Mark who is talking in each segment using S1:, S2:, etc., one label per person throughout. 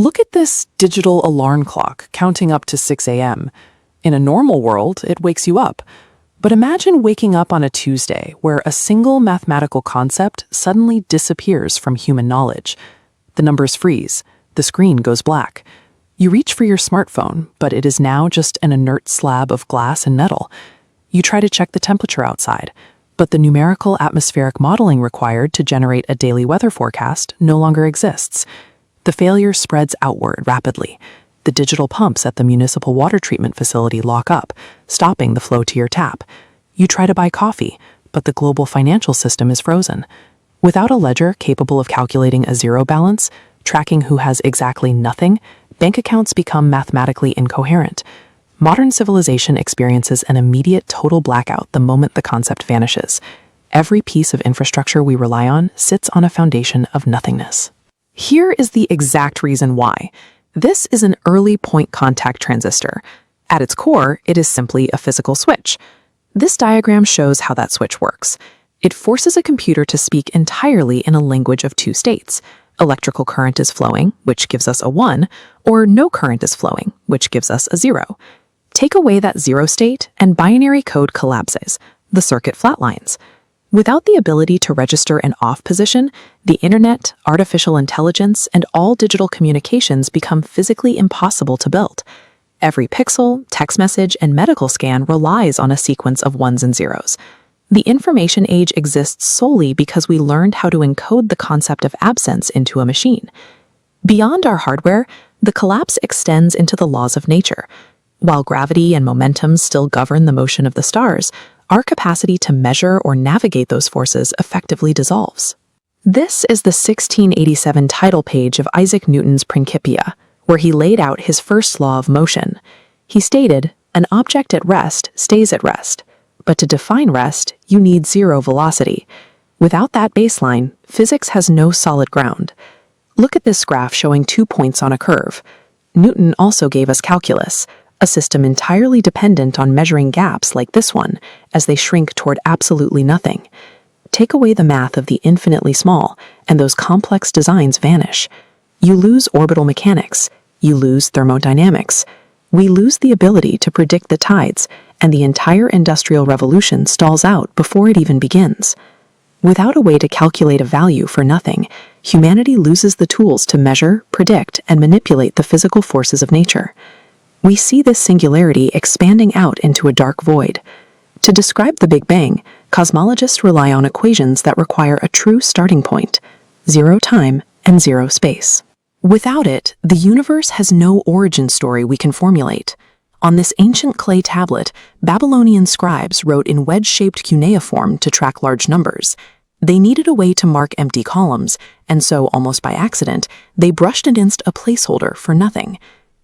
S1: Look at this digital alarm clock counting up to 6 a.m. In a normal world, it wakes you up. But imagine waking up on a Tuesday where a single mathematical concept suddenly disappears from human knowledge. The numbers freeze. The screen goes black. You reach for your smartphone, but it is now just an inert slab of glass and metal. You try to check the temperature outside, but the numerical atmospheric modeling required to generate a daily weather forecast no longer exists. The failure spreads outward rapidly. The digital pumps at the municipal water treatment facility lock up, stopping the flow to your tap. You try to buy coffee, but the global financial system is frozen. Without a ledger capable of calculating a zero balance, tracking who has exactly nothing, bank accounts become mathematically incoherent. Modern civilization experiences an immediate total blackout the moment the concept vanishes. Every piece of infrastructure we rely on sits on a foundation of nothingness. Here is the exact reason why. This is an early point contact transistor. At its core, it is simply a physical switch. This diagram shows how that switch works. It forces a computer to speak entirely in a language of two states. Electrical current is flowing, which gives us a 1, or no current is flowing, which gives us a 0. Take away that 0 state, and binary code collapses. The circuit flatlines. Without the ability to register an off position, the internet, artificial intelligence, and all digital communications become physically impossible to build. Every pixel, text message, and medical scan relies on a sequence of ones and zeros. The information age exists solely because we learned how to encode the concept of absence into a machine. Beyond our hardware, the collapse extends into the laws of nature. While gravity and momentum still govern the motion of the stars, our capacity to measure or navigate those forces effectively dissolves. This is the 1687 title page of Isaac Newton's Principia, where he laid out his first law of motion. He stated, "An object at rest stays at rest, but to define rest, you need zero velocity. Without that baseline, physics has no solid ground." Look at this graph showing 2 points on a curve. Newton also gave us calculus, a system entirely dependent on measuring gaps like this one as they shrink toward absolutely nothing. Take away the math of the infinitely small, and those complex designs vanish. You lose orbital mechanics. You lose thermodynamics. We lose the ability to predict the tides, and the entire industrial revolution stalls out before it even begins. Without a way to calculate a value for nothing, humanity loses the tools to measure, predict, and manipulate the physical forces of nature. We see this singularity expanding out into a dark void. To describe the Big Bang, cosmologists rely on equations that require a true starting point, 0 time and 0 space. Without it, the universe has no origin story we can formulate. On this ancient clay tablet, Babylonian scribes wrote in wedge-shaped cuneiform to track large numbers. They needed a way to mark empty columns, and so, almost by accident, they brushed against a placeholder for nothing.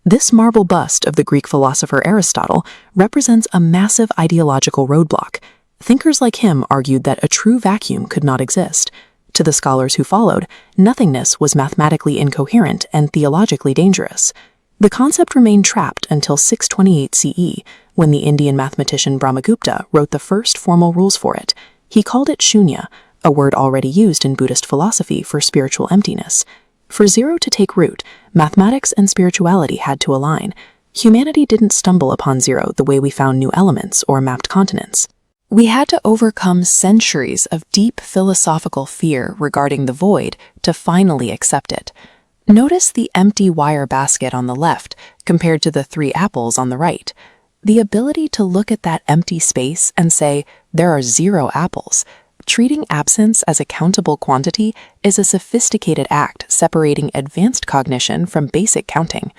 S1: This marble bust of the Greek philosopher Aristotle represents a massive ideological roadblock. Thinkers like him argued that a true vacuum could not exist. To the scholars who followed, nothingness was mathematically incoherent and theologically dangerous. The concept remained trapped until 628 CE, when the Indian mathematician Brahmagupta wrote the first formal rules for it. He called it shunya, a word already used in Buddhist philosophy for spiritual emptiness. For zero to take root, mathematics and spirituality had to align. Humanity didn't stumble upon zero the way we found new elements or mapped continents. We had to overcome centuries of deep philosophical fear regarding the void to finally accept it. Notice the empty wire basket on the left compared to the 3 apples on the right. The ability to look at that empty space and say, there are 0 apples. Treating absence as a countable quantity is a sophisticated act separating advanced cognition from basic counting.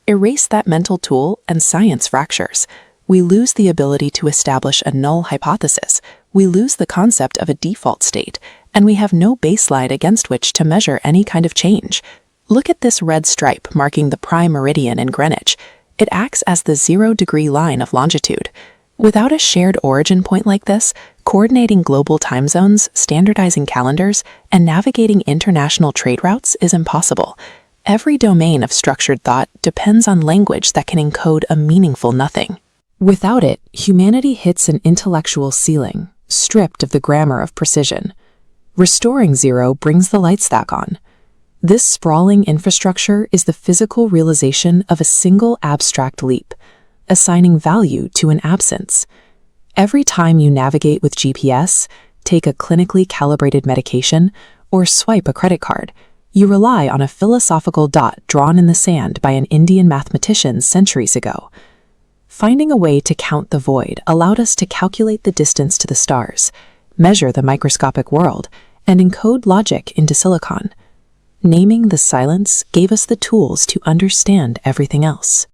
S1: Erase that mental tool and science fractures. We lose the ability to establish a null hypothesis. We lose the concept of a default state, and we have no baseline against which to measure any kind of change. Look at this red stripe marking the prime meridian in Greenwich. It acts as the 0-degree line of longitude. Without a shared origin point like this, coordinating global time zones, standardizing calendars, and navigating international trade routes is impossible. Every domain of structured thought depends on language that can encode a meaningful nothing. Without it, humanity hits an intellectual ceiling, stripped of the grammar of precision. Restoring zero brings the lights back on. This sprawling infrastructure is the physical realization of a single abstract leap, assigning value to an absence. Every time you navigate with GPS, take a clinically calibrated medication, or swipe a credit card, you rely on a philosophical dot drawn in the sand by an Indian mathematician centuries ago. Finding a way to count the void allowed us to calculate the distance to the stars, measure the microscopic world, and encode logic into silicon. Naming the silence gave us the tools to understand everything else.